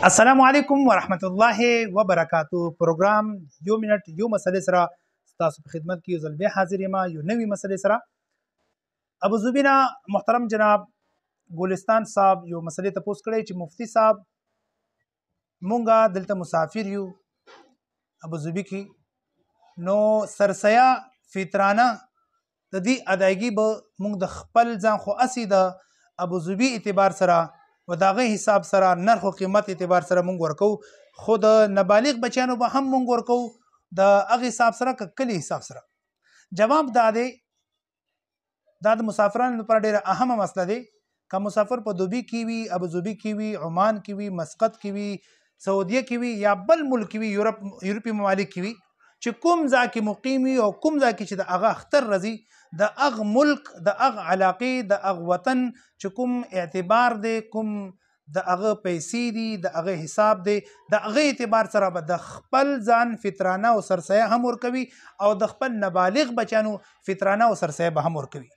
السلام علیکم ورحمت الله وبرکاتو. پروګرام یو منټ یو مسلې سره تاسو په خدمت کې یو ځل بیا حاضر یم یو نوې مسلې سره. ابوظبي نه محترم جناب ګلستان صاحب یو مسلې تپوس کړی چې مفتی صاحب مونږه دلته مسافر یو ابوظبي کې، نو سرسیا فطرانه د دې ادایګي به مونږ د خپل ځان خو اسی د ابوظبي اعتبار سره و داغه حساب سره نرخ او قیمت اعتبار سره مونږ ورکو، خو د نابالغ بچیانو به هم مونږ ورکو د هغه حساب سره کلی حساب سره. جواب دا دی، دا د مسافرانو لپاره ډیره اهمه مسله دی. که مسافر په دوبي کې وي، ابوظبي کې وي، عمان کې وي، مسقط کې وي، سعودیه کې وي یا بل ملک کې وي، یورپي ممالک کې وي، چې کوم ځای کې مقیم وي او کوم ځای کې چې د هغه اختر راځي، د هغه ملک، د هغه علاقې، د هغه وطن چې کوم اعتبار دی، کوم د هغه پیسې دي، د هغه حساب دی، د هغه اعتبار سره به د خپل ځان فطرانه او سرسایه هم ورکوي او د خپل نابالغ بچیانو فطرانه او سرسایه به هم ورکوي.